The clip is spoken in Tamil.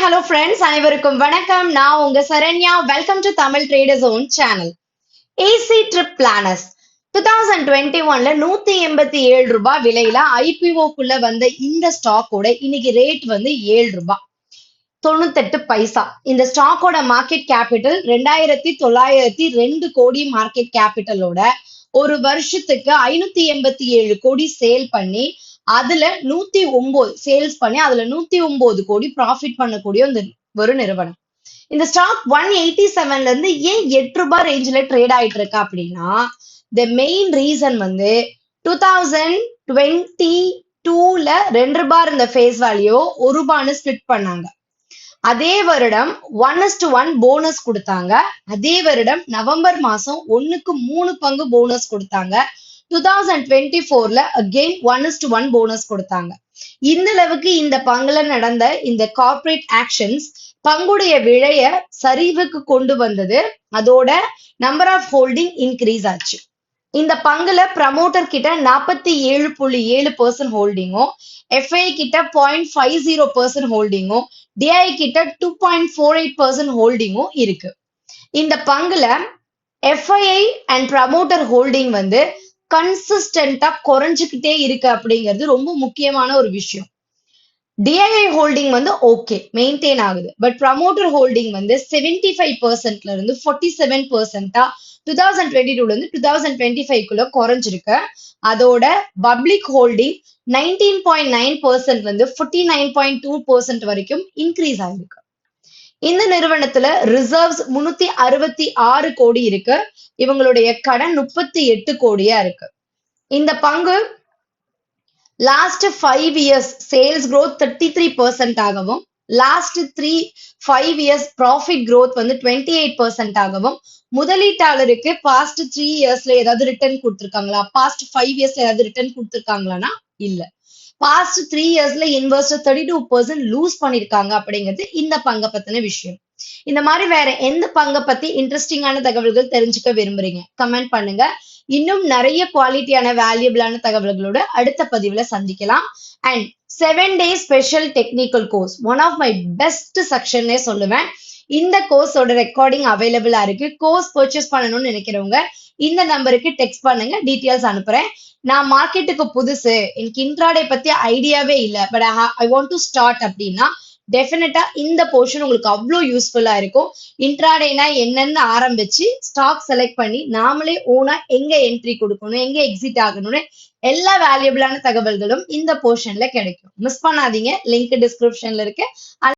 ஹலோ ஃப்ரெண்ட்ஸ், அனைவருக்கும் வணக்கம். நான் உங்க Saranya. Welcome to Tamil traders own channel. AC trip planners 2021ல 187 ரூபாய் விலையில ஐபிஓக்குள்ள வந்த இந்த ஸ்டாக்கோட இன்னைக்கு ரேட் வந்து 7 ரூபாய் 98 பைசா. இந்த ஸ்டாக்கோட மார்க்கெட் கேபிட்டல் 2902 கோடி மார்க்கெட் கேபிட்டலோட ஒரு வருஷத்துக்கு 587 கோடி சேல் பண்ணி அதுல 109 சேல்ஸ் பண்ணி அதுல 109 கோடி ப்ராஃபிட் பண்ணக்கூடிய ஒரு நிறுவனம். இந்த ஸ்டாக் 187ல இருந்து ஏன் 8 ரூபாய் ரேஞ்சில ட்ரேட் ஆயிட்டு இருக்கா அப்படின்னா, த மெயின் ரீசன் வந்து 2022ல 2 ரூபாய் இருந்த ஃபேஸ் வேல்யூ 1 ரூபான்னு ஸ்பிளிட் பண்ணாங்க. அதே வருடம் 1:1 போனஸ் கொடுத்தாங்க. அதே வருடம் நவம்பர் மாசம் 1க்கு 3 பங்கு போனஸ் கொடுத்தாங்க. 2024ல அகெயின் 1:1 போனஸ் கொடுத்தாங்க. இந்த அளவுக்கு இந்த பங்குல நடந்த இந்த கார்ப்பரேட் ஆக்ஷன்ஸ் பங்குடைய விலைய சரிவுக்கு கொண்டு வந்தது. அதோட நம்பர் ஆஃப் ஹோல்டிங் இன்க்ரீஸ் ஆச்சு. இந்த பங்குல ப்ரமோட்டர் கிட்ட 47.7% ஹோல்டிங்கும், எஃப்ஐ கிட்ட 0.50% ஹோல்டிங்கும், டிஐ கிட்ட 2.48% ஹோல்டிங்கும் இருக்கு. இந்த பங்குல எஃப்ஐஐ அண்ட் ப்ரமோட்டர் ஹோல்டிங் வந்து கன்சிஸ்டன்டா குறைஞ்சுக்கிட்டே இருக்கு அப்படிங்கிறது ரொம்ப முக்கியமான ஒரு விஷயம். டிஐஐ ஹோல்டிங் வந்து ஓகே மெயின்டைன் ஆகுது. பட் ப்ரமோட்டர் ஹோல்டிங் வந்து 75%ல இருந்து 47%ஆ 2022ல இருந்து 2025க்குள்ள குறைஞ்சிருக்கு. அதோட பப்ளிக் ஹோல்டிங் 19.9%ல இருந்து 49.2% வரைக்கும் இன்க்ரீஸ் ஆயிருக்கு. இந்த நிறுவனத்துல ரிசர்வ்ஸ் 366 கோடி இருக்கு. இவங்களுடைய கடன் 38 கோடியா இருக்கு. இந்த பங்கு லாஸ்ட் 5 இயர்ஸ் சேல்ஸ் growth 33% ஆகவும், லாஸ்ட் 5 இயர்ஸ் ப்ராஃபிட் growth வந்து 28% ஆகவும், முதலீட்டாளருக்கு பாஸ்ட் 3 இயர்ஸ்ல ஏதாவது ரிட்டர்ன் கொடுத்திருக்காங்களா, பாஸ்ட் 5 இயர்ஸ்ல ஏதாவது ரிட்டர்ன் கொடுத்திருக்காங்களான்னா இல்ல. பாஸ்ட் 3 இயர்ஸ்ல இன்வெஸ்டர் 32% லூஸ் பண்ணிருக்காங்க அப்படிங்கிறது இந்த பங்கை பத்தின விஷயம். இந்த மாதிரி வேற எந்த பங்கை பத்தி இன்ட்ரெஸ்டிங்கான தகவல்கள் தெரிஞ்சுக்க விரும்புறீங்க கமெண்ட் பண்ணுங்க. இன்னும் நிறைய குவாலிட்டியான வேல்யூபிளான தகவல்களோட அடுத்த பதிவுல சந்திக்கலாம். And 7 days special technical course one of my best செக்ஷன்னே சொல்லுவேன். இந்த கோர்ஸோட ரெக்கார்டிங் அவைலபிளா இருக்கு. கோர்ஸ் பர்ச்சேஸ் பண்ணணும்னு நினைக்கிறவங்க இந்த நம்பருக்கு டெக்ஸ்ட் பண்ணுங்க, டீட்டெயில்ஸ் அனுப்புறேன். நான் மார்க்கெட்டுக்கு புதுசு, எனக்கு இன்ட்ராடே பத்தி ஐடியாவே இல்லை, but I want to start அப்படின்னா டெஃபினட்டா இந்த போர்ஷன் உங்களுக்கு அவ்வளோ யூஸ்ஃபுல்லா இருக்கும். இன்ட்ராடேனா என்னன்னு ஆரம்பிச்சு ஸ்டாக் செலக்ட் பண்ணி நாமளே ஓனா எங்க என்ட்ரி கொடுக்கணும், எங்க எக்ஸிட் ஆகணும்னு எல்லா வேல்யூபிளான தகவல்களும் இந்த போர்ஷன்ல கிடைக்கும். மிஸ் பண்ணாதீங்க. லிங்க் டிஸ்கிரிப்ஷன்ல இருக்கு.